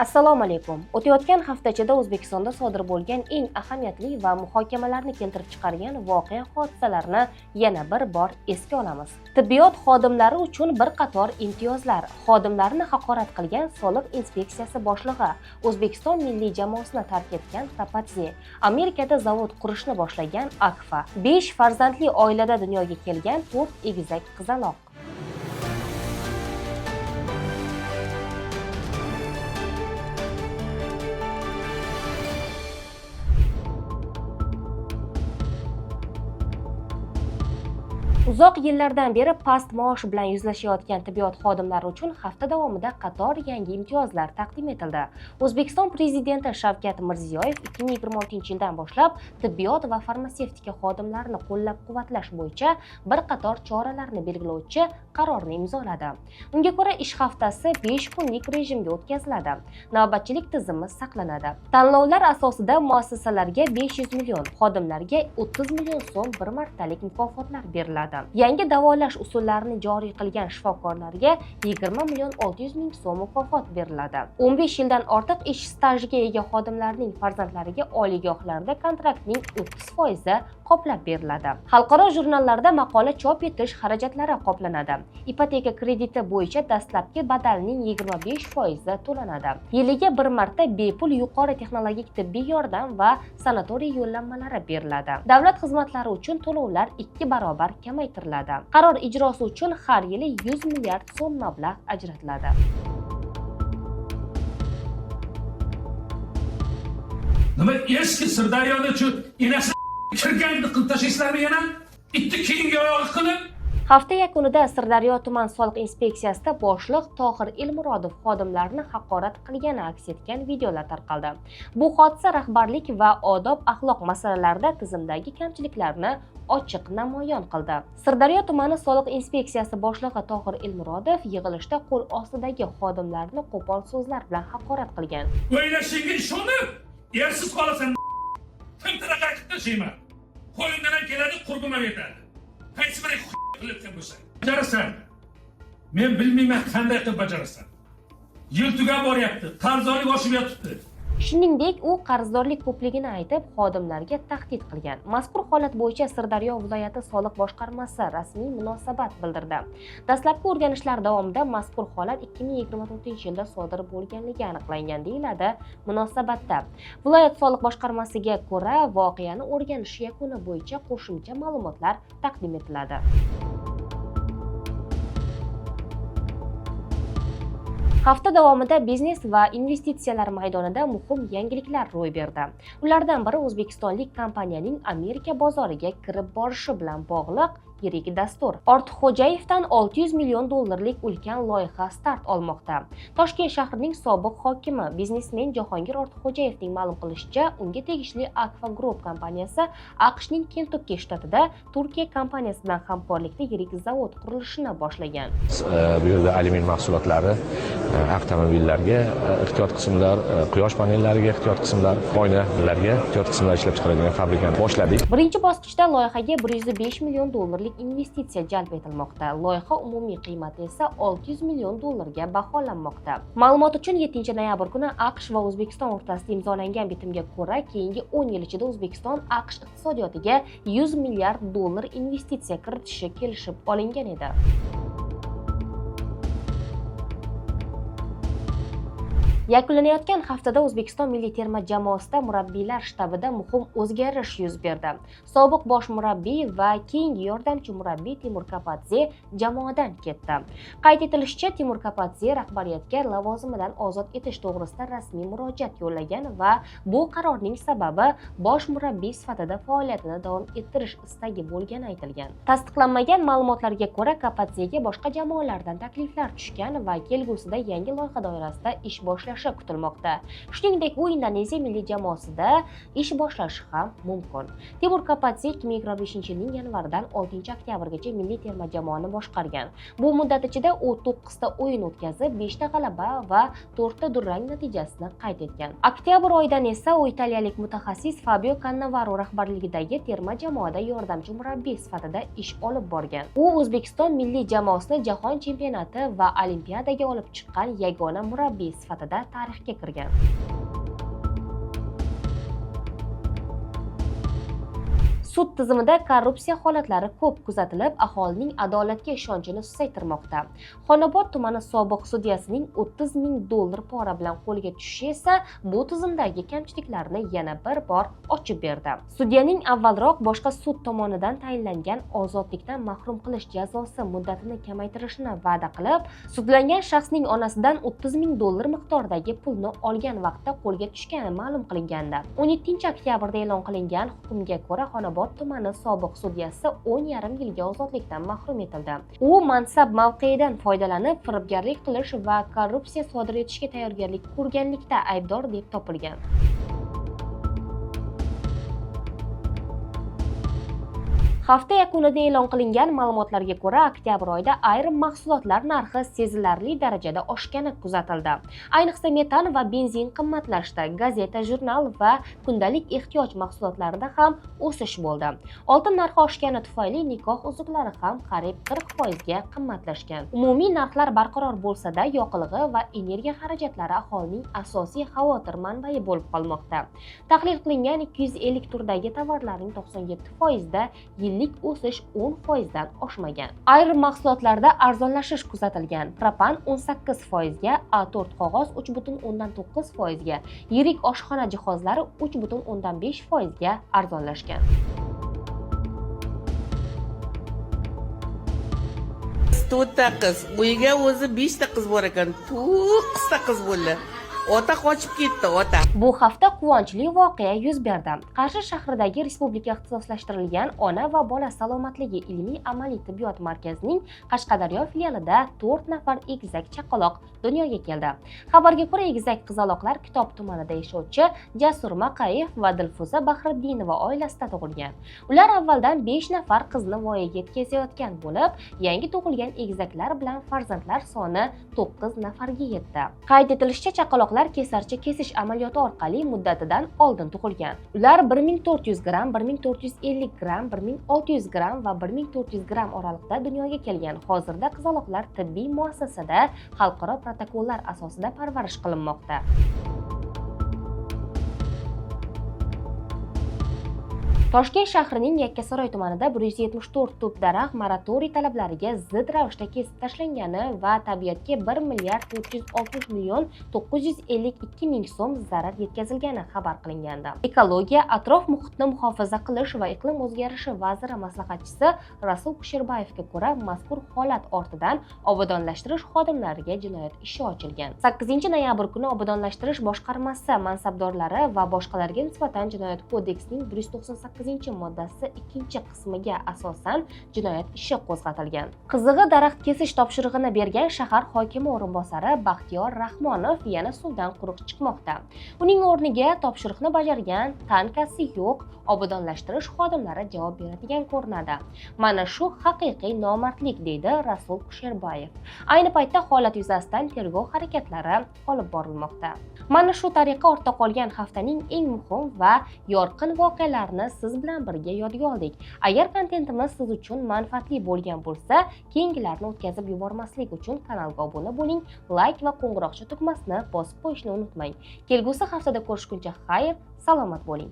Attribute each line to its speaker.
Speaker 1: Assalomu alaykum. O'tayotgan hafta ichida O'zbekistonda sodir bo'lgan eng ahamiyatli va muhokamalarni keltirib chiqargan voqea hodisalarni yana bir bor esga olamiz. Tibbiyot xodimlari uchun bir qator imtiyozlar, xodimlarni haqorat qilgan soliq inspeksiyasi boshlig'i, O'zbekiston milliy jamoasini tark etgan Kapadze, Amerikada zavod qurishni boshlagan Akfa, 5 farzandli oilada dunyoga kelgan 4 egizak qizaloq. Uzoq yillardan beri past maosh bilan yuzlashayotgan tibbiyot xodimlari uchun hafta davomida qator yangi imtiyozlar taqdim etildi. O'zbekiston prezidenti Shavkat Mirziyoyev 2026-yildan boshlab tibbiyot va farmatsevtika xodimlarini qo'llab-quvvatlash bo'yicha bir qator choralarni belgilovchi qarorni imzoladi. Unga ko'ra, ish haftasi 5 kunlik rejimga o'tkaziladi. Navbatchilik tizimi saqlanadi. Tanlovlar asosida muassasalarga 500 million, xodimlarga 30 million so'm bir martalik mukofotlar beriladi. Yangi davolash usullarini joriy qilgan shifokorlarga 20 million 600 ming so'm mukofot beriladi. 15 yildan ortiq ish stajiga ega xodimlarning farzandlariga oliygohlarda kontraktning 30% qoplab beriladi. Xalqaro jurnallarda maqola chop etish xarajatlari qoplanadi. Ipoteka krediti bo'yicha dastlabki badalning 25% to'lanadi. Yiliga bir marta bepul yuqori texnologik tibbiy yordam va sanatoriy yo'llanmalari beriladi. Davlat xizmatlari uchun to'lovlar 2 barobar kamaytiriladi. Qaror ijrosi uchun har yili 100 milliard so'm mablag' ajratiladi.
Speaker 2: Nima eski Sirdaryoda-chi inasi kirganini qilib tashlaysizlarmi yana? Bitta keyingi oyog'i qilib.
Speaker 1: Hafta yakunida Sirdaryo tuman soliq inspeksiyasida boshliq Tohir Elmurodov xodimlarni haqorat qilgani aks etgan videolar tarqaldi. Bu hodisa rahbarlik va odob-axloq masalalarida tizimdagi kamchiliklarni ochiq namoyon qildi. Sirdaryo tumani soliq inspeksiyasi boshlig'i Tohir Elmurodov yig'ilishda qo'l ostidagi xodimlarni qo'pol so'zlar bilan haqorat qilgan.
Speaker 2: O'ylashingga ishonib, yersiz qolasan. Timtiraqa qilib tashlayman. Qo'lingdan ham keladi, qurg'uma yetadi. Qaysi biri qilayotgan bo'lsa, bajarasan. Men bilmayman qanday qilib bajarasan. Yil tugab boryapti, qarzdorlik oshib yotibdi.
Speaker 1: Shuningdek, u qarzdorlik ko'pligini aytib, xodimlarga tahdid qilgan. Mazkur holat bo'yicha Sirdaryo viloyati soliq boshqarmasi rasmiy munosabat bildirdi. Dastlabki o'rganishlar davomida mazkur holat 2024-yilda sodir bo'lganligi aniqlangan deyiladi munosabatda. Viloyat soliq boshqarmasiga ko'ra, voqeani o'rganish yakuni bo'yicha qo'shimcha ma'lumotlar taqdim etiladi. Hafta davomida biznes va investitsiyalar maydonida muhim yangiliklar ro'y berdi. Ulardan biri O'zbekistonlik kompaniyaning Amerika bozoriga kirib borishi bilan bog'liq yirik dastur. Ortiqxo'jayevdan 600 million dollarlik ulkan loyiha start olmoqda. Toshkent shahrining sobiq hokimi, biznesmen Jahongir Ortiqxo'jayevning ma'lum qilishicha, unga tegishli Akfa Group kompaniyasi AQShning Kentukki shtatida Turkiya kompaniyasi bilan hamkorlikda yirik zavod qurilishini boshlagan.
Speaker 3: Bu yerda alyumin mahsulotlari, avtomobillarga ehtiyot qismlar, quyosh panellariga ehtiyot qismlar, oynalarga ehtiyot qismlar ishlab chiqaradigan fabrikani boshladik.
Speaker 1: Birinchi bosqichda loyihaga 105 million dollarlik investitsiya jalb etilmoqda. Loyiha umumiy qiymati esa 600 million dollarga baholanmoqda. Ma'lumot uchun 7 noyabr kuni AQSh va O'zbekiston o'rtasida imzolangan bitimga ko'ra, keyingi 10 yil ichida O'zbekiston AQSh iqtisodiyotiga 100 milliard dollar investitsiya kiritishi kelishib olingan edi. Yakunlanayotgan haftada O'zbekiston milliy terma jamoasida murabbiylar shtabida muhim o'zgarish yuz berdi. Sobiq bosh murabbiy va keyingi yordamchi murabbiy Timur Kapadze jamoadan ketdi. Qayd etilishicha, Timur Kapadze rahbariyatga lavozimidan ozod etish to'g'risida rasmiy murojaat yo'llagan va bu qarorning sababi bosh murabbiy sifatida faoliyatini davom ettirish istagi bo'lgani aytilgan. Tasdiqlanmagan ma'lumotlarga ko'ra, Kapadzega boshqa jamoalardan takliflar tushgan va kelgusida yangi loyiha doirasida ish boshlash kutilmoqda. Shuningdek, u Indoneziya milliy jamoasida ish boshlashi ham mumkin. Timur Kapadze 2025-yilning yanvaridan 6-oktyabrgacha milliy terma jamoani boshqargan. Bu muddat ichida u 9 ta o'yin o'tkazib, 5 ta g'alaba va 4 ta durang natijasini qayd etgan. Oktyabr oyidan esa u italiyalik mutaxassis Fabio Cannavaro rahbarligidagi terma jamoada yordamchi murabbiy sifatida ish olib borgan. U O'zbekiston milliy jamoasini jahon chempionati va olimpiadaga olib chiqqan yagona murabbiy sifatida tarixga kirgan. Sud tizimida korrupsiya holatlari ko'p kuzatilib, aholining adolatga ishonchini susaytirmoqda. Xonobod tumani sobiq sudyasining $30,000 pora bilan qo'lga tushishi esa bu tizimdagi kamchiliklarni yana bir bor ochib berdi. Sudyaning avvalroq boshqa sud tomonidan tayinlangan ozodlikdan mahrum qilish jazosi muddatini kamaytirishni va'da qilib, sudlangan shaxsning onasidan $30,000 miqdoridagi pulni olgan vaqtda qo'lga tushgani ma'lum qilingandi. 17-oktyabrda e'lon qilingan hukmga ko'ra Xonobod tumani sobiq sudyasi 10,5 yilga ozodlikdan mahrum etildi. U mansab mavqeidan foydalanib, firibgarlik qilish va korrupsiya sodir etishga tayyorgarlik ko'rganlikda aybdor deb topilgan. Hafta yakunida e'lon qilingan ma'lumotlarga ko'ra, oktyabr oyida ayrim mahsulotlar narxi sezilarli darajada oshgani kuzatildi. Ayniqsa metan va benzin qimmatlashdi. Gazeta, jurnal va kundalik ehtiyoj mahsulotlarida ham o'sish bo'ldi. Oltin narxi oshgani tufayli nikoh uzuklari ham qariyb 40% ga qimmatlashgan. Umumiy narxlar barqaror bo'lsa-da, yoqilg'i va energiya xarajatlari aholining asosiy xavotir manbai bo'lib qolmoqda. Tahlil qilingan 250 turdagi tovarlarning 97% da yillik o'sish 10% dan oshmagan. Ayrim mahsulotlarda arzonlashish kuzatilgan. Propan 18% ga, A4 qog'oz 3,9% ga, yirik oshxona jihozlari 3,5% ga arzonlashgan.
Speaker 4: To'rtta qiz, uyiga o'zi 5 ta qiz bor ekan. 9 ta qiz bo'ldi. Ota qochib ketdi, ota.
Speaker 1: Bu hafta quvonchli voqea yuz berdi. Qarshi shahridagi Respublika ixtisoslashtirilgan ona va bola salomatligi ilmiy-amaliy tibbiyot markazining Qashqadaryo filialida 4 nafar egizak chaqaloq dunyoga keldi. Xabarga ko'ra, egizak qizaloqlar Kitob tumanida yashovchi Jasur Maqayev va Dilfuza Bahriddinova oilasida tug'ilgan. Ular avvaldan 5 nafar qizni voyaga yetkazayotgan bo'lib, yangi tug'ilgan egizaklar bilan farzandlar soni 9 nafarga yetdi. Qayd etilishicha, chaqaloqlar kesarcha kesish amaliyoti orqali muddatidan oldin tug'ilgan. Ular 1400 gram, 1450 gram, 1600 gram va 1400 gram oraliqda dunyoga kelgan. Hozirda qizaloqlar tibbiy muassasada xalqaro protokollar asosida parvarish qilinmoqda. Toshkent shahrining Yakkasaroy tumanida 174 tup daraxt moratoriy talablariga zid ravishda kesib tashlangani va tabiatga 1,460,952,000 so'm zarar yetkazilgani xabar qilingandi. Ekologiya, atrof muhitni muhofaza qilish va iqlim o'zgarishi vaziri maslahatchisi Rasul Kusherbayevga ko'ra, mazkur holat ortidan obodonlashtirish xodimlariga jinoyat ishi ochilgan. 8-noyabr kuni obodonlashtirish boshqarmasi mansabdorlari va boshqalarga nisbatan Jinoyat kodeksining 198-moddasi 2-qismiga asosan jinoyat ishi qo'zg'atilgan. Qizig'i, daraxt kesish topshirig'ini bergan shahar hokimi o'rinbosari Baxtiyor Rahmonov yana suvdan quruq chiqmoqda. Uning o'rniga topshiriqni bajargan tankasi yo'q obodonlashtirish xodimlari javob beradigan ko'rinadi. Mana shu haqiqiy nomardlik, deydi Rasul Kusherbayev. Ayni paytda holat yuzasidan tergov harakatlari olib borilmoqda. Mana shu tariqa ortda qolgan haftaning eng muhim va yorqin voqealarini siz bilan birga yodga oldik. Agar kontentimiz siz uchun manfaatli bo'lgan bo'lsa, keyingilarni o'tkazib yubormaslik uchun kanalga obuna bo'ling, like va qo'ng'iroqcha tugmasini bosib qo'yishni unutmang. Kelgusi haftada ko'rishguncha xayr, salomat bo'ling.